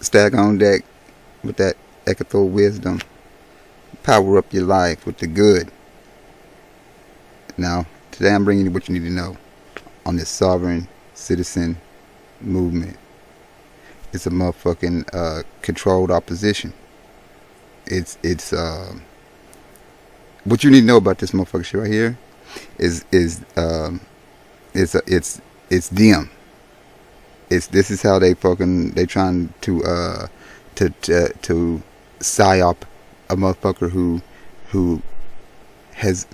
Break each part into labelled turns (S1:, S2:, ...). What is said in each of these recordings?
S1: Stack on deck with that eckathol wisdom. Power up your life with the good. Now, today I'm bringing you what you need to know on this sovereign citizen movement. It's a motherfucking controlled opposition. It's what you need to know about this motherfucker shit right here is them. This is how they trying to psyop a motherfucker who has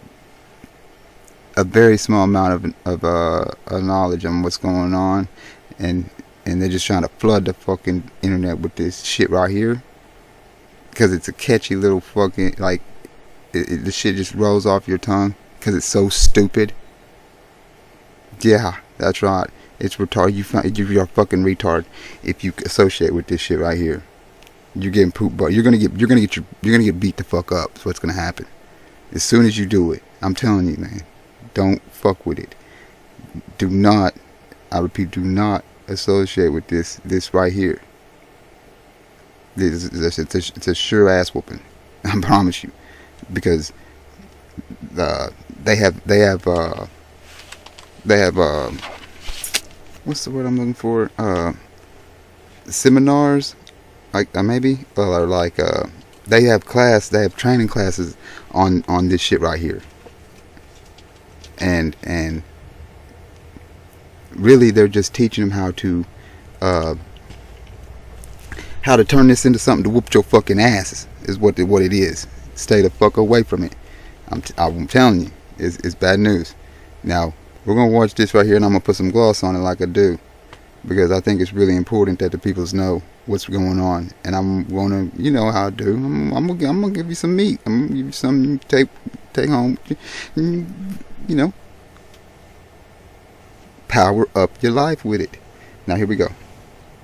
S1: a very small amount of knowledge on what's going on, and they're just trying to flood the fucking internet with this shit right here because it's a catchy little fucking, like, the shit just rolls off your tongue because it's so stupid. Yeah, that's right. It's retarded. You're a fucking retard if you associate with this shit right here. You're getting pooped, but you're gonna get beat the fuck up. That's what's gonna happen as soon as you do it. I'm telling you, man. Don't fuck with it. Do not, I repeat, do not associate with this right here. It's a sure ass whooping. I promise you, because they have what's the word I'm looking for? Seminars, like maybe, or like they have training classes on this shit right here. And really, they're just teaching them how to turn this into something to whoop your fucking asses. Is what it is. Stay the fuck away from it. I'm telling you, it's bad news. Now we're gonna watch this right here, and I'm gonna put some gloss on it like I do, because I think it's really important that the peoples know what's going on. And I'm gonna, you know how I do. I'm gonna give you some meat. I'm gonna give you something to take home. You know, power up your life with it. Now here we go.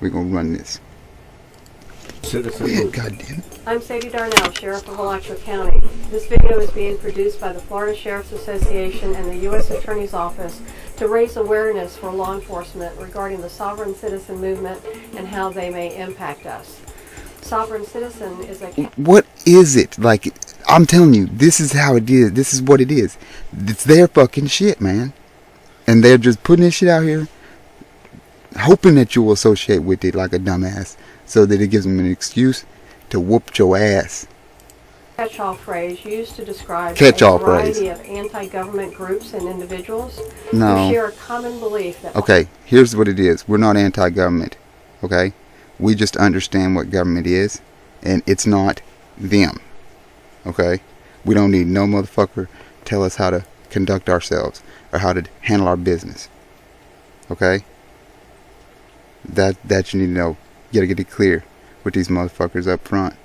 S1: We're gonna run this. God damn it.
S2: I'm Sadie Darnell, Sheriff of Alachua County. This video is being produced by the Florida Sheriff's Association and the U.S. Attorney's Office to raise awareness for law enforcement regarding the sovereign citizen movement and how they may impact us. Sovereign citizen is a...
S1: What is it? Like, I'm telling you, this is how it is. This is what it is. It's their fucking shit, man. And they're just putting this shit out here, hoping that you will associate with it like a dumbass, so that it gives them an excuse to whoop your ass.
S2: Catch-all phrase used to describe a variety of anti-government groups and individuals who share a common belief that...
S1: Okay, here's what it is. We're not anti-government, okay? We just understand what government is, and it's not them, okay? We don't need no motherfucker tell us how to conduct ourselves or how to handle our business, okay? That you need to know. You gotta get it clear with these motherfuckers up front.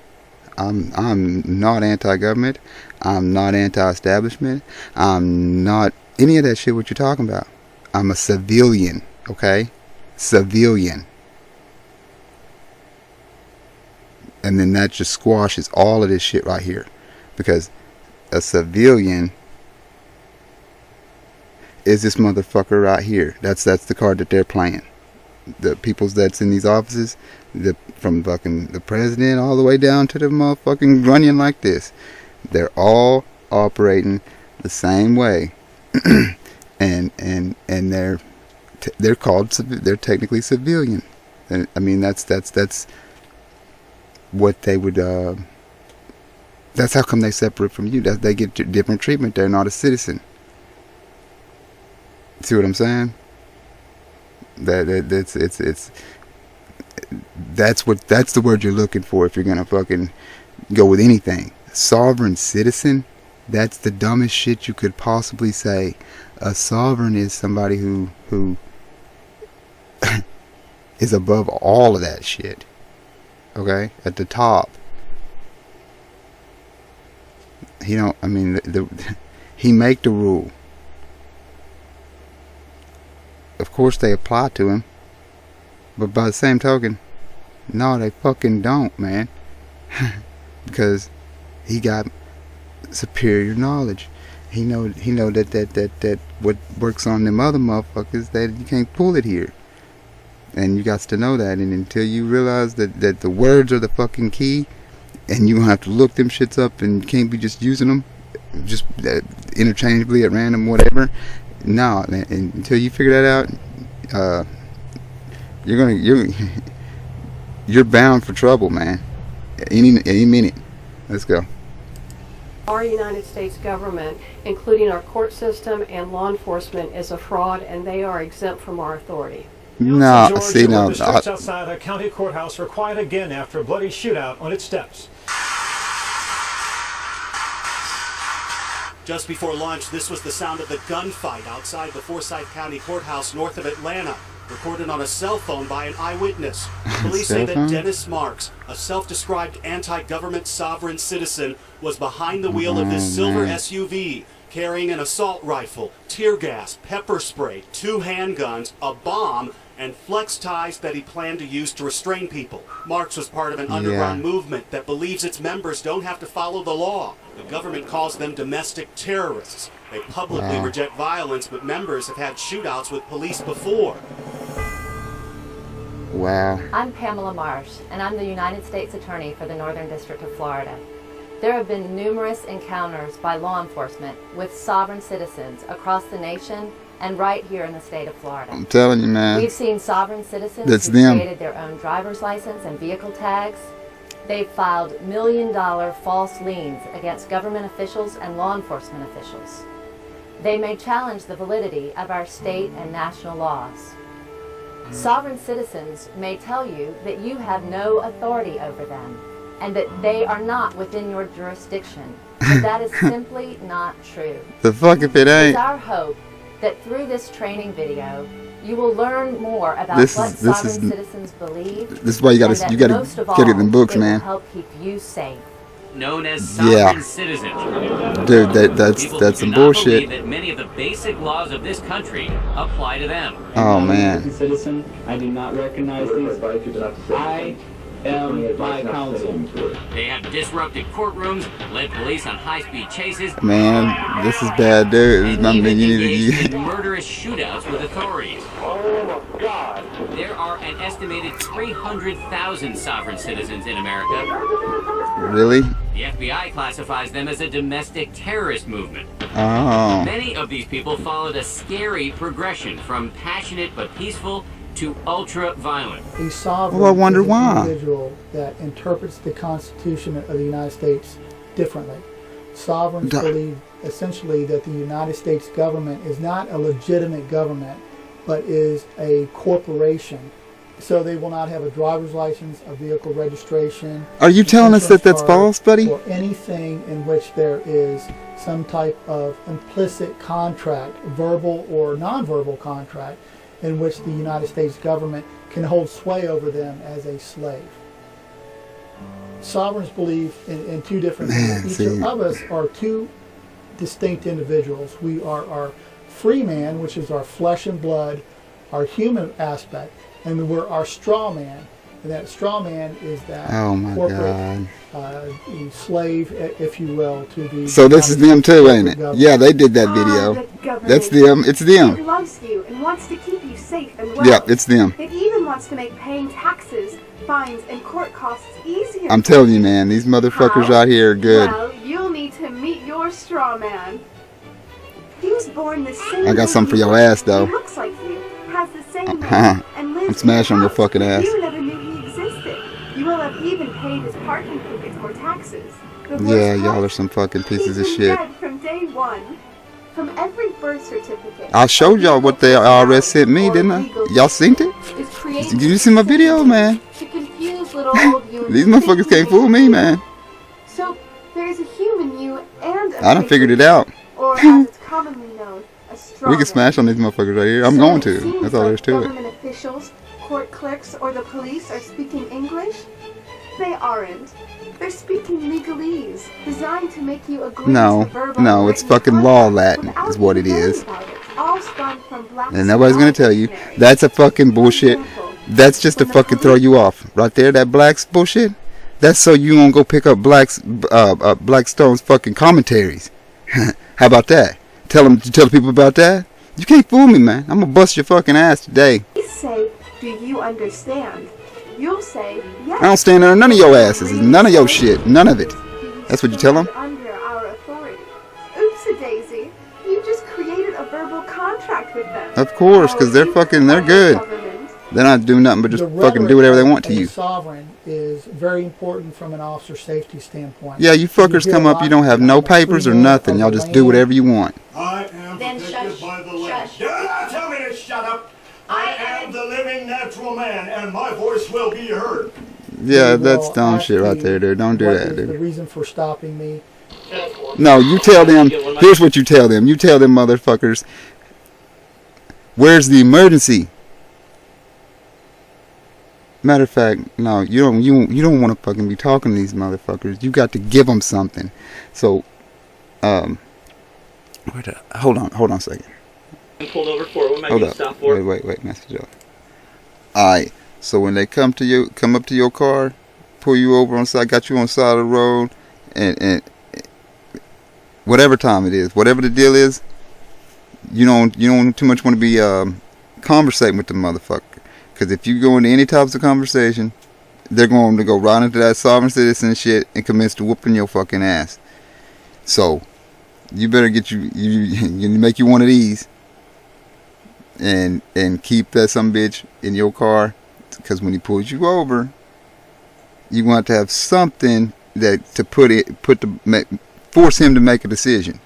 S1: I'm not anti-government. I'm not anti-establishment. I'm not any of that shit what you're talking about. I'm a civilian, okay? Civilian. And then that just squashes all of this shit right here. Because a civilian is this motherfucker right here. That's the card that they're playing. The peoples that's in these offices, from fucking the president all the way down to the motherfucking grunion like this, they're all operating the same way, and they're technically civilian. And I mean that's what they would. That's how come they separate from you. That they get different treatment. They're not a citizen. See what I'm saying? That's the word you're looking for if you're gonna fucking go with anything. Sovereign citizen, that's the dumbest shit you could possibly say. A sovereign is somebody who is above all of that shit, okay, at the top. He don't, I mean, he make the rule. Of course they apply to him, but by the same token, no, they fucking don't, man. Because he got superior knowledge. He know that what works on them other motherfuckers, that you can't pull it here. And you got to know that. And until you realize that the words are the fucking key, and you have to look them shits up and can't be just using them just interchangeably at random, whatever. No, man, and until you figure that out, you're bound for trouble, man. Any minute. Let's go.
S2: Our United States government, including our court system and law enforcement, is a fraud, and they are exempt from our authority.
S1: No,
S3: Georgia,
S1: see, no.
S3: the streets outside a county courthouse were quiet again after a bloody shootout on its steps.
S4: Just before lunch, this was the sound of the gunfight outside the Forsyth County Courthouse north of Atlanta, recorded on a cell phone by an eyewitness. Police say that Dennis Marks, a self-described anti-government sovereign citizen, was behind the wheel of this silver SUV, carrying an assault rifle, tear gas, pepper spray, 2 handguns, a bomb, and flex ties that he planned to use to restrain people. Marks was part of an underground movement that believes its members don't have to follow the law. The government calls them domestic terrorists. They publicly reject violence, but members have had shootouts with police before.
S1: Wow.
S5: I'm Pamela Marsh, and I'm the United States Attorney for the Northern District of Florida. There have been numerous encounters by law enforcement with sovereign citizens across the nation and right here in the state of Florida.
S1: I'm telling you, man.
S5: We've seen sovereign citizens
S1: That's
S5: who
S1: them.
S5: created their own driver's license and vehicle tags. They've filed million-dollar false liens against government officials and law enforcement officials. They may challenge the validity of our state and national laws. Sovereign citizens may tell you that you have no authority over them and that they are not within your jurisdiction. But that is simply not true.
S1: The fuck if it
S5: It's
S1: ain't.
S5: our hope that through this training video, you will learn more about
S1: This
S5: what
S1: is-
S5: sovereign citizens believe.
S1: This is why you
S5: and that
S1: gotta
S5: most of
S1: get it in
S5: all,
S1: books,
S5: it will
S1: man.
S5: help keep you safe.
S6: Known as sovereign citizens.
S1: Dude, that's
S6: People who
S1: some
S6: do not
S1: bullshit.
S6: believe that many of the basic laws of this country apply to them.
S1: Oh
S7: I'm
S1: man.
S7: a citizen. I do not recognize these. I am my counsel.
S6: They have disrupted courtrooms, led police on high-speed chases,
S1: Man, this is bad, dude.
S6: and
S1: I
S6: even
S1: mean,
S6: engaged in murderous shootouts with authorities. There are an estimated 300,000 sovereign citizens in America.
S1: really?
S6: The FBI classifies them as a domestic terrorist movement.
S1: Oh.
S6: Many of these people followed a scary progression from passionate but peaceful to ultra-violent.
S8: A sovereign
S1: Well, I wonder
S8: is an
S1: why.
S8: individual that interprets the Constitution of the United States differently. Sovereigns believe essentially that the United States government is not a legitimate government, but is a corporation. So they will not have a driver's license, a vehicle registration.
S1: Are you telling us that
S8: insurance
S1: that's
S8: card,
S1: false, buddy?
S8: Or anything in which there is some type of implicit contract, verbal or nonverbal contract, in which the United States government can hold sway over them as a slave. Sovereigns believe in two different
S1: Man,
S8: things.
S1: see.
S8: Each of us are two distinct individuals. We are our free man, which is our flesh and blood, our human aspect, and we're our straw man. And that straw man is that
S1: Oh my
S8: corporate
S1: God.
S8: slave, if you will, to the.
S1: So this is them too, ain't it?
S8: government.
S1: Yeah, they did that video. That's them. It's
S9: It
S1: them.
S9: loves you and wants to keep you safe and well.
S1: Yeah, it's them.
S9: It even wants to make paying taxes, fines, and court costs easier.
S1: I'm telling you, man. These motherfuckers
S9: How?
S1: out here are good.
S9: Well, you'll need to meet your straw man. He was born the same
S1: I got
S9: way
S1: something for
S9: you
S1: your
S9: are.
S1: ass, though.
S9: He looks like you, has the same name,
S1: Uh-huh.
S9: and lives
S1: I'm smashing
S9: in
S1: your
S9: house.
S1: fucking ass.
S9: You never knew he existed. You will have even paid his parking tickets or taxes. The worst
S1: Yeah, y'all
S9: part?
S1: are some fucking pieces of
S9: He's
S1: shit.
S9: been dead from day one. From every birth certificate.
S1: I showed y'all what the IRS sent me, didn't I? Y'all seen it?
S9: Is created
S1: Did you see my video, man?
S9: to confuse little old you.
S1: These motherfuckers can't fool me, man.
S9: So there is a human you and a
S1: I done figured it out.
S9: or as it's commonly known, a straw
S1: We can
S9: man.
S1: smash on these motherfuckers right here. I'm
S9: So
S1: going
S9: it
S1: to.
S9: seems
S1: That's all
S9: like
S1: there is to it.
S9: Government officials, court clerks, or the police are speaking English. They aren't. They're speaking legalese, designed to make you agree
S1: No,
S9: to verbal
S1: no, it's
S9: written
S1: fucking law
S9: contracts
S1: Latin
S9: without
S1: is what it
S9: even knowing
S1: is.
S9: about it. All spun from black
S1: And nobody's gonna tell you.
S9: dictionaries.
S1: That's a fucking bullshit.
S9: For example,
S1: That's just to
S9: when the
S1: fucking throw you off. Right there, that Black's bullshit. That's so you won't go pick up Blackstone's fucking commentaries. How about that? Tell the people about that. You can't fool me, man. I'm gonna bust your fucking ass today.
S9: Police say Do you understand? You'll say, yes.
S1: I don't stand under none of your asses. None of your shit. None of it. That's what you tell them?
S9: Under our authority. Oopsie-daisy. You just created a verbal contract with them.
S1: Of course, because they're good. They're not doing nothing but just fucking do whatever they want to you.
S8: Sovereign is very important from an officer safety standpoint.
S1: Yeah, you fuckers come up, you don't have no papers or nothing. Y'all just do whatever you want.
S10: I am protected by the land.
S11: Shush.
S10: Do not tell me to shut up. I am the living natural man, and my voice will be heard.
S1: Yeah, that's dumb shit right there, dude. Don't do that, dude.
S8: The reason for stopping me?
S1: No, you tell them. Here's what you tell them. You tell them, motherfuckers, where's the emergency? Matter of fact, no, you don't want to fucking be talking to these motherfuckers. You got to give them something. So, hold on a second.
S7: I'm pulled over for what am I
S1: Hold
S7: going
S1: up.
S7: to stop for?
S1: Wait, message up. Alright, so when they come up to your car, pull you over on side, got you on the side of the road, and whatever time it is, whatever the deal is, you don't too much want to be conversating with the motherfucker. Because if you go into any types of conversation, they're going to go right into that sovereign citizen shit and commence to whooping your fucking ass. So, you better get you make you one of these and keep that sumbitch in your car. Because when he pulls you over, you want to have something that to force him to make a decision.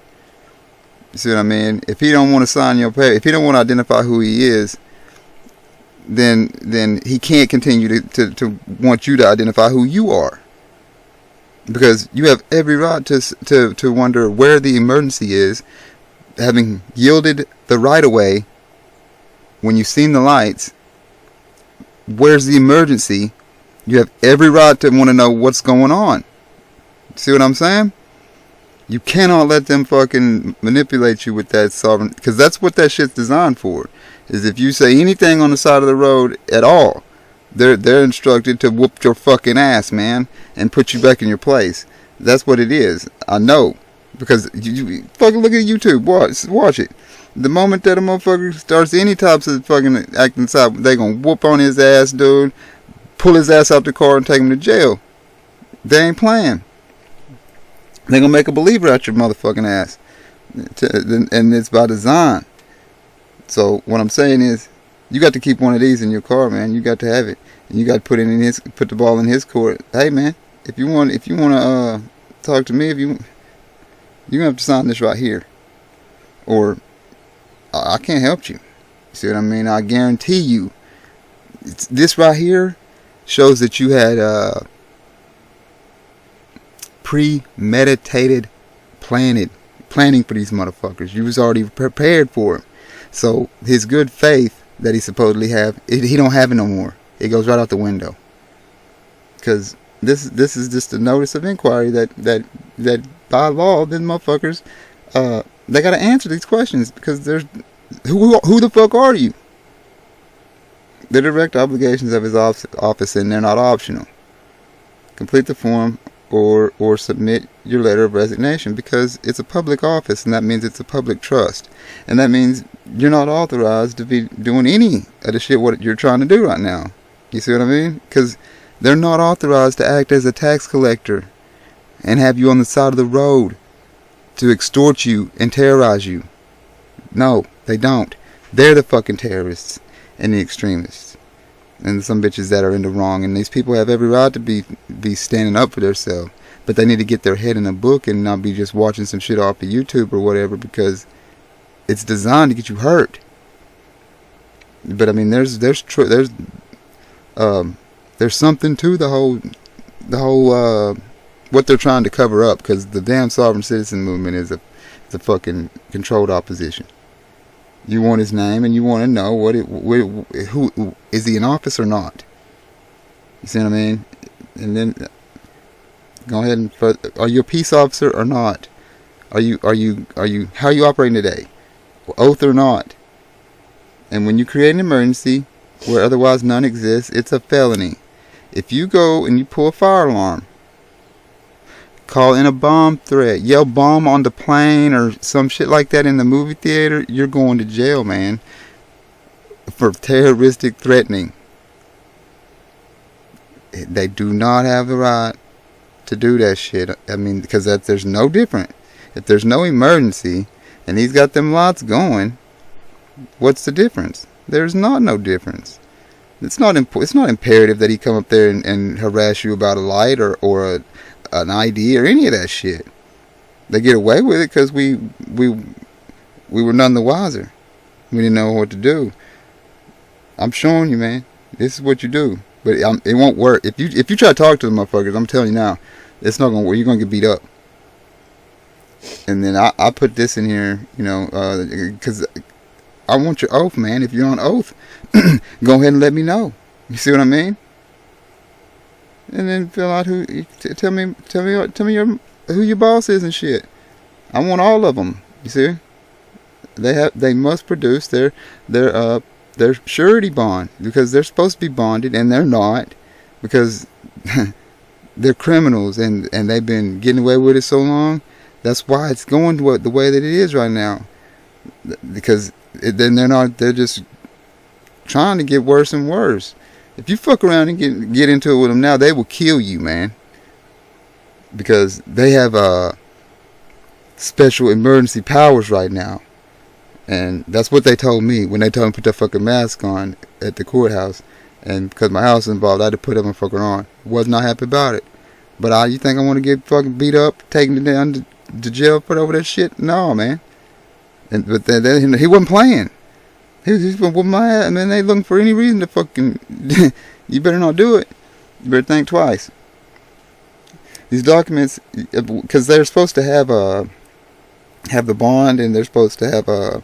S1: You see what I mean? If he don't want to sign your paper, if he don't want to identify who he is, then he can't continue to want you to identify who you are. Because you have every right to wonder where the emergency is, having yielded the right of way when you've seen the lights. Where's the emergency? You have every right to want to know what's going on. See what I'm saying? You cannot let them fucking manipulate you with that sovereign, because that's what that shit's designed for. Is if you say anything on the side of the road at all, they're instructed to whoop your fucking ass, man, and put you back in your place. That's what it is. I know, because you fucking look at YouTube, watch it. The moment that a motherfucker starts any types of fucking acting inside, they gonna whoop on his ass, dude, pull his ass out the car and take him to jail. They ain't playing. They gonna make a believer out your motherfucking ass, and it's by design. So what I'm saying is, you got to keep one of these in your car, man. You got to have it, and you got to put the ball in his court. Hey, man, if you want to talk to me, you're gonna have to sign this right here, or I can't help you. See what I mean? I guarantee you, this right here shows that you had premeditated planning for these motherfuckers. You was already prepared for them. So his good faith that he supposedly have, he don't have it no more. It goes right out the window. Because this is just a notice of inquiry that by law, then motherfuckers, they got to answer these questions, because there's who the fuck are you? They're direct obligations of his office, and they're not optional. Complete the form or submit your letter of resignation, because it's a public office, and that means it's a public trust, and that means you're not authorized to be doing any of the shit what you're trying to do right now. You see what I mean? Because they're not authorized to act as a tax collector and have you on the side of the road to extort you and terrorize you. No, they don't. They're the fucking terrorists and the extremists and some bitches that are in the wrong, and these people have every right to be standing up for themselves, but they need to get their head in a book and not be just watching some shit off of YouTube or whatever, because it's designed to get you hurt. But I mean, there's something to the whole what they're trying to cover up, because the damn sovereign citizen movement is a fucking controlled opposition. You want his name, and you want to know who is he in office or not? You see what I mean? And then go ahead and, are you a peace officer or not? Are you how are you operating today? Oath or not? And when you create an emergency where otherwise none exists, it's a felony. If you go and you pull a fire alarm, call in a bomb threat, yell bomb on the plane or some shit like that in the movie theater, you're going to jail, man, for terroristic threatening. They do not have the right to do that shit. I mean, because there's no different. If there's no emergency and he's got them lights going, what's the difference? There's not no difference. It's not imperative that he come up there and harass you about a light or an ID or any of that shit. They get away with it because we were none the wiser. We didn't know what to do. I'm showing you, man. This is what you do. But it won't work. If you try to talk to the motherfuckers, I'm telling you now, it's not gonna work. You're gonna get beat up. And then I put this in here, because I want your oath, man. If you're on oath, go ahead and let me know. You see what I mean? And then fill out tell me who your boss is and shit. I want all of them. You see? They must produce their surety bond, because they're supposed to be bonded and they're not, because they're criminals and they've been getting away with it so long. That's why it's going the way that it is right now, because then they're just trying to get worse and worse. If you fuck around and get into it with them now, they will kill you, man, because they have special emergency powers right now. And that's what they told me when they told me to put that fucking mask on at the courthouse. And because my house was involved, I had to put that motherfucker on. Was not happy about it. But you think I want to get fucking beat up, taken down to jail for over that shit? No, man. But then he wasn't playing. He's been whooping my ass. I mean, they looking for any reason to fucking... You better not do it. You better think twice. These documents, because they're supposed to have the bond, and they're supposed to have a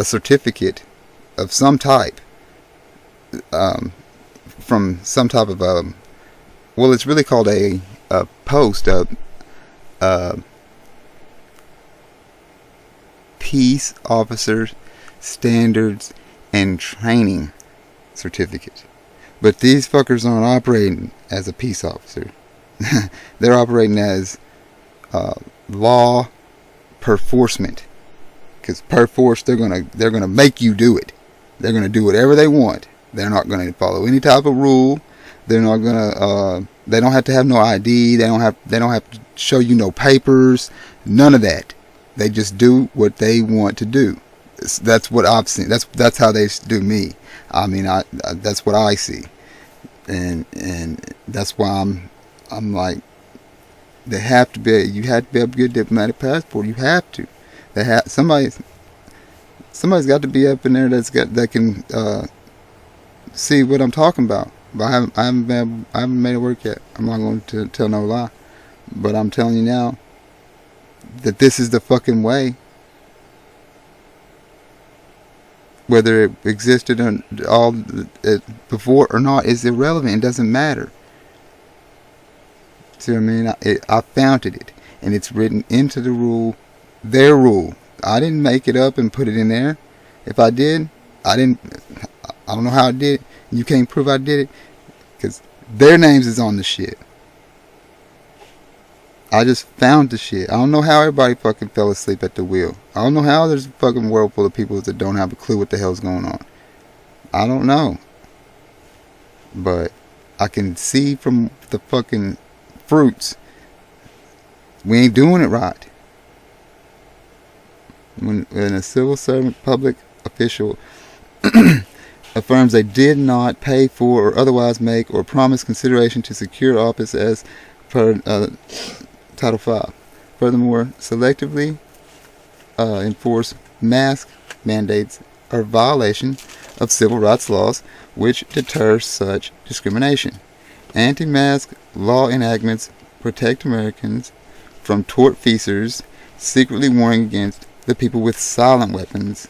S1: certificate of some type, from some type of well, it's really called a post, peace officer standards and training certificate. But these fuckers aren't operating as a peace officer. They're operating as law perforcement, because per force they're gonna make you do it. They're gonna do whatever they want. They're not gonna follow any type of rule. They're not gonna they don't have to have no ID. They don't have to show you no papers. None of that. They just do what they want to do. That's what I've seen. That's how they do me. I mean, that's what I see, and that's why I'm like, they have to be. You have to be able to get a diplomatic passport. You have to. They have somebody's got to be up in there that can see what I'm talking about. But I haven't made it work yet. I'm not going to tell no lie, but I'm telling you now that this is the fucking way. Whether it existed all before or not is irrelevant. It doesn't matter. See what I mean? I founded it, and it's written into the rule, their rule. I didn't make it up and put it in there. If I did, I don't know how I did it. You can't prove I did it, because their names is on the shit. I just found the shit. I don't know how everybody fucking fell asleep at the wheel. I don't know how there's a fucking world full of people that don't have a clue what the hell's going on. I don't know. But I can see from the fucking fruits, we ain't doing it right. When a civil servant, public official affirms they did not pay for or otherwise make or promise consideration to secure office as per Title 5. Furthermore, selectively enforce mask mandates are violation of civil rights laws which deter such discrimination. Anti-mask law enactments protect Americans from tortfeasors secretly warring against the people with silent weapons.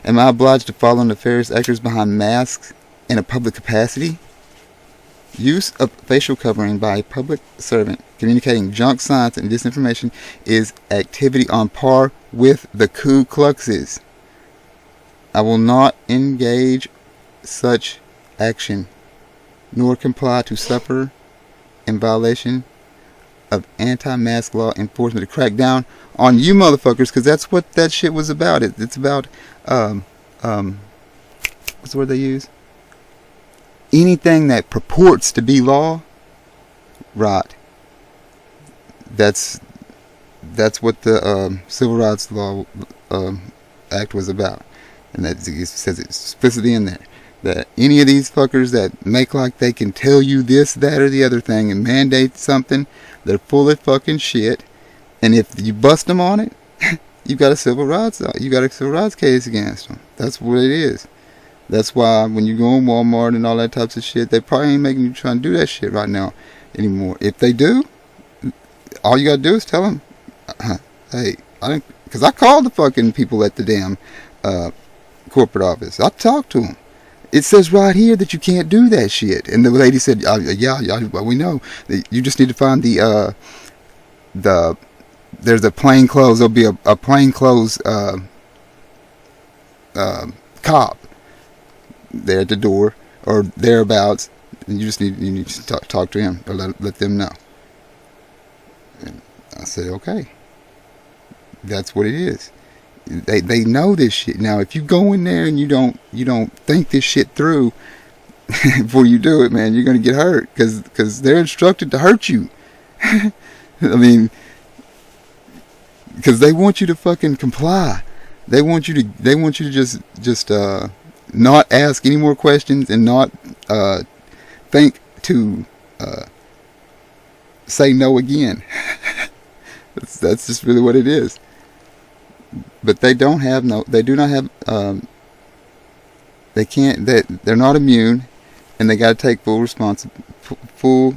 S1: Am I obliged to follow nefarious actors behind masks in a public capacity? Use of facial covering by a public servant communicating junk science and disinformation is activity on par with the Ku Kluxes. I will not engage such action, nor comply to suffer in violation of anti-mask law enforcement to crack down on you motherfuckers, because that's what that shit was about. It's about what's the word they use? anything that purports to be law, right? That's what the Civil Rights Law Act was about, and that it says it explicitly in there that any of these fuckers that make like they can tell you this, that, or the other thing and mandate something, they're full of fucking shit. And if you bust them on it, you got a civil rights case against them. That's what it is. That's why when you go in Walmart and all that types of shit, they probably ain't making you try and do that shit right now anymore. If they do, all you gotta do is tell them, hey, because I called the fucking people at the damn corporate office. I talked to them. It says right here that you can't do that shit. And the lady said, yeah, well, we know. You just need to find there's a plainclothes, there'll be a plainclothes cop there at the door or thereabouts. And you need to talk to him or let them know. And I said, okay. That's what it is. They know this shit. Now, if you go in there and you don't think this shit through before you do it, man, you're gonna get hurt because they're instructed to hurt you. I mean, because they want you to fucking comply. They want you to just not ask any more questions and not think to say no again. That's just really what it is. But they do not have, they're not immune, and they got to take full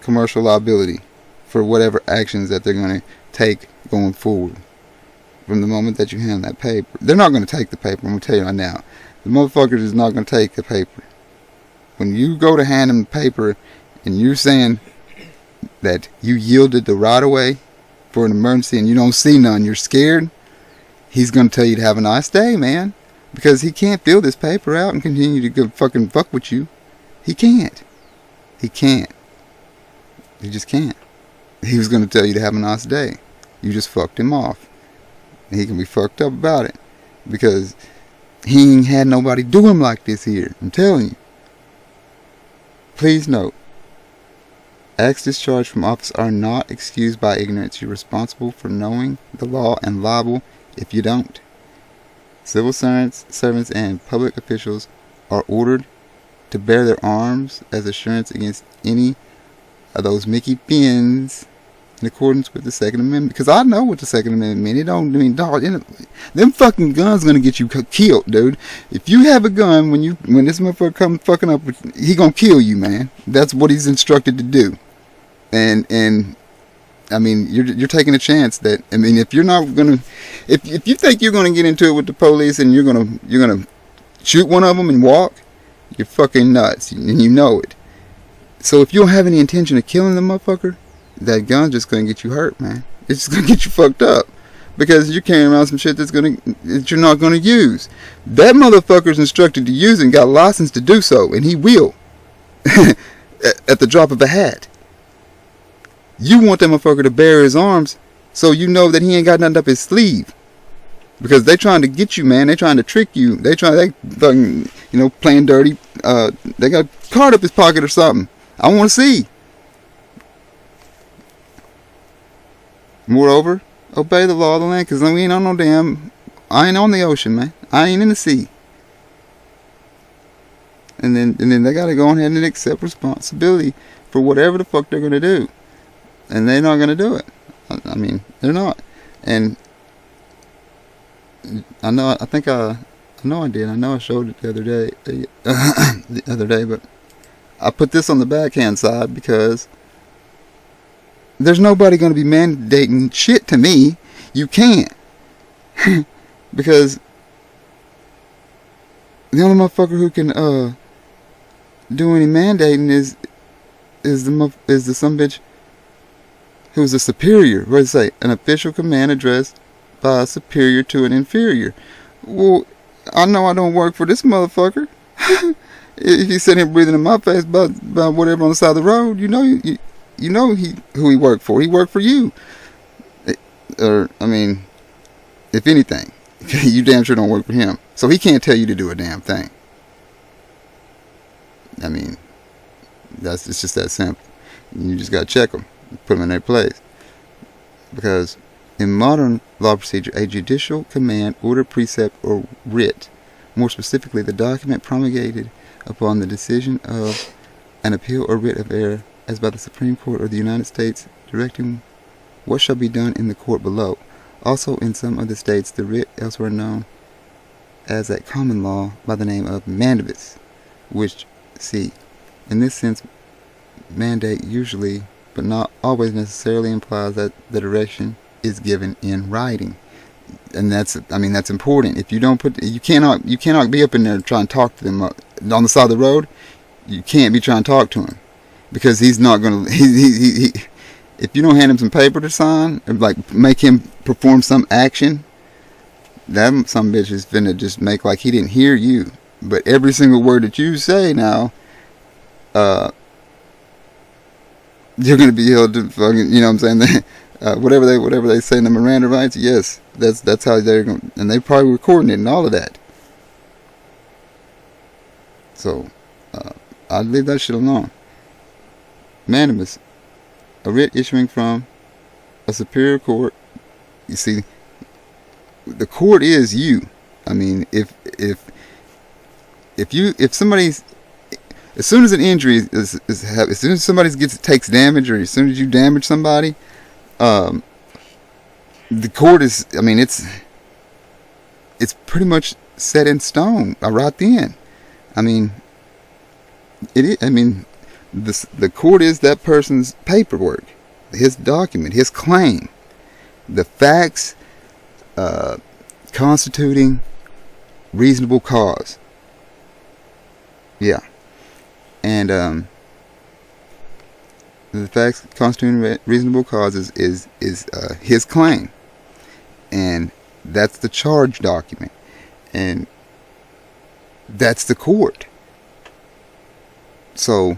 S1: commercial liability for whatever actions that they're going to take going forward. From the moment that you hand that paper, they're not going to take the paper. I'm going to tell you right now, the motherfuckers is not going to take the paper. When you go to hand them the paper, and you're saying that you yielded the right of way for an emergency, and you don't see none, you're scared. He's going to tell you to have a nice day, man. Because he can't fill this paper out and continue to go fucking fuck with you. He can't. He just can't. He was going to tell you to have a nice day. You just fucked him off. And he can be fucked up about it. Because he ain't had nobody do him like this here. I'm telling you. Please note. Acts discharged from office are not excused by ignorance. You're responsible for knowing the law and liable if you don't. Civil servants and public officials are ordered to bear their arms as assurance against any of those Mickey Fins in accordance with the Second Amendment. Because I know what the Second Amendment means. It don't mean, dog, them fucking guns gonna get you killed, dude. If you have a gun, when this motherfucker come fucking up, he gonna kill you, man. That's what he's instructed to do. And I mean, you're taking a chance that, I mean, if you're not gonna, if you think you're gonna get into it with the police and you're gonna shoot one of them and walk, you're fucking nuts, and you know it. So if you don't have any intention of killing the motherfucker, that gun's just gonna get you hurt, man. It's just gonna get you fucked up because you're carrying around some shit that you're not gonna use. That motherfucker's instructed to use it and got a license to do so, and he will at the drop of a hat. You want that motherfucker to bear his arms so you know that he ain't got nothing up his sleeve. Because they trying to get you, man. They trying to trick you. They fucking, playing dirty. They got a card up his pocket or something. I want to see. Moreover, obey the law of the land. Because we ain't on no damn... I ain't on the ocean, man. I ain't in the sea. And then they got to go ahead and accept responsibility for whatever the fuck they're going to do. And they're not going to do it. I mean, they're not. And I know I did. I know I showed it the other day. But I put this on the backhand side because there's nobody going to be mandating shit to me. You can't. Because the only motherfucker who can do any mandating is the sumbitch who's a superior. What does it say? An official command addressed by a superior to an inferior. Well, I know I don't work for this motherfucker. If he's sitting here breathing in my face about whatever on the side of the road, you know who he worked for. He worked for you. Or, I mean, if anything, you damn sure don't work for him. So he can't tell you to do a damn thing. I mean, it's just that simple. You just gotta check them, put them in their place. Because in modern law procedure, a judicial command, order, precept, or writ, more specifically the document promulgated upon the decision of an appeal or writ of error, as by the Supreme Court of the United States, directing what shall be done in the court below. Also, in some of the states, the writ, elsewhere known as at common law by the name of mandamus, which, see, in this sense, mandate usually, but not always necessarily, implies that the direction is given in writing. And that's important. If you don't put, you cannot be up in there trying to talk to them on the side of the road. You can't be trying to talk to him, because he's not gonna. If you don't hand him some paper to sign, or like make him perform some action, that some bitch is finna just make like he didn't hear you. But every single word that you say now, you're gonna be held to fucking, you know what I'm saying? Whatever they say in the Miranda rights, yes, that's how they're going, and they probably recording it and all of that. So I'd leave that shit alone. Mandamus, a writ issuing from a superior court. You see, the court is you. I mean, if somebody's, as soon as an injury as soon as somebody takes damage, or as soon as you damage somebody, the court is, I mean, it's pretty much set in stone right then. I mean, the court is that person's paperwork, his document, his claim, the facts constituting reasonable cause. Yeah. And the facts constituting reasonable cause is his claim, and that's the charge document, and that's the court. So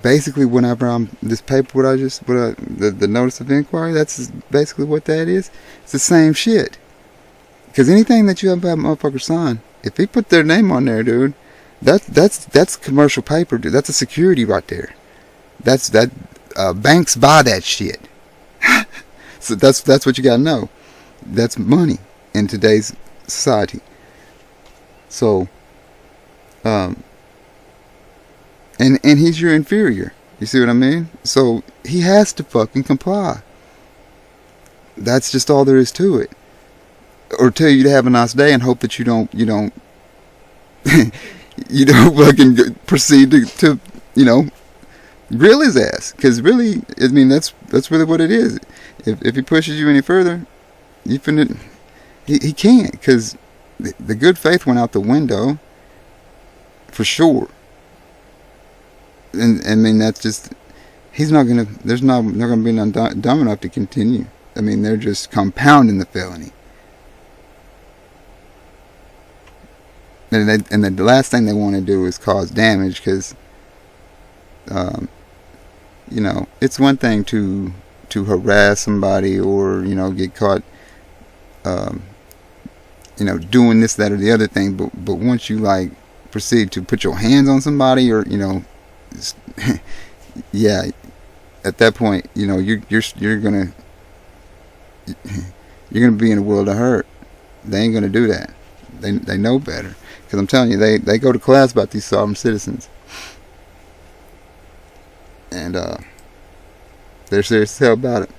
S1: basically, whenever this paper, the notice of inquiry, that's basically what that is. It's the same shit. Because anything that you have a motherfucker sign, if he put their name on there, dude, that's commercial paper, dude. That's a security right there. Banks buy that shit. So that's what you gotta know. That's money in today's society. So, and he's your inferior. You see what I mean? So he has to fucking comply. That's just all there is to it. Or tell you to have a nice day and hope that you don't you don't fucking proceed to grill his ass. Because really, I mean, that's really what it is. If he pushes you any further, he can't, because the good faith went out the window for sure. And I mean, that's just, there's not gonna be none dumb enough to continue. I mean, they're just compounding the felony. And the last thing they want to do is cause damage, because it's one thing to harass somebody, or get caught doing this, that, or the other thing, but once you like proceed to put your hands on somebody, or yeah, at that point you're gonna be in a world of hurt. They ain't gonna do that. They know better. Because I'm telling you, they go to class about these sovereign citizens. And they're serious as hell about it.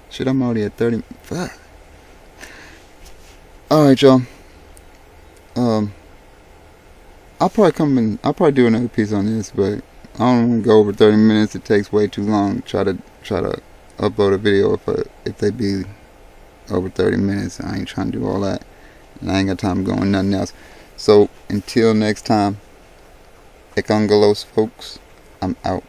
S1: Shit, I'm already at 30. Fuck. Alright, y'all. I'll probably do another piece on this, but I don't want to go over 30 minutes. It takes way too long to try to upload a video if they be over 30 minutes. I ain't trying to do all that. And I ain't got time going nothing else. So, until next time, Ekongalos, folks, I'm out.